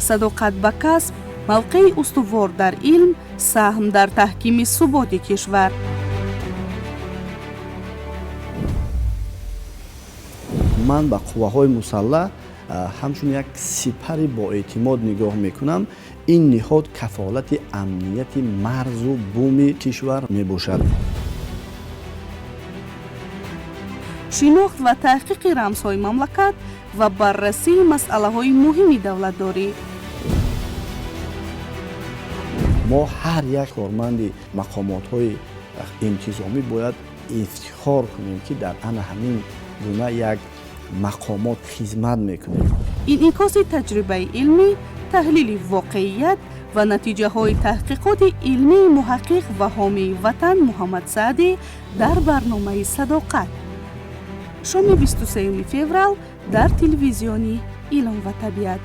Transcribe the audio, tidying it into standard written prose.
садоқат ба касб мавқеи устувор дар илм, саҳм дар таҳкими суботи кишвар. ман ба қувваҳои мусаллаҳ ҳамчун як сипари боэътимод нигоҳ мекунам. ин ниҳод кафолати амнияти марзу буми кишвар мебошад. шинохт ва таҳқиқи рамзҳои мамлакат ва баррасии масъалаҳои муҳими давлатдорӣ. мо ҳар як корманди мақомотҳои интизомӣ бояд ифтихор кунем ки дар ана ҳамин гуна як мақомот хизмат мекунем. инъикоси таҷрибаи илмӣ, таҳлили воқеият ва натиҷаҳои таҳқиқоти илмии муҳаққиқ ва ҳомии ватан Муҳаммад Саъдӣ дар барномаи Садоқат. шоми 23 феврал дар телевизиони Илм ва табиат.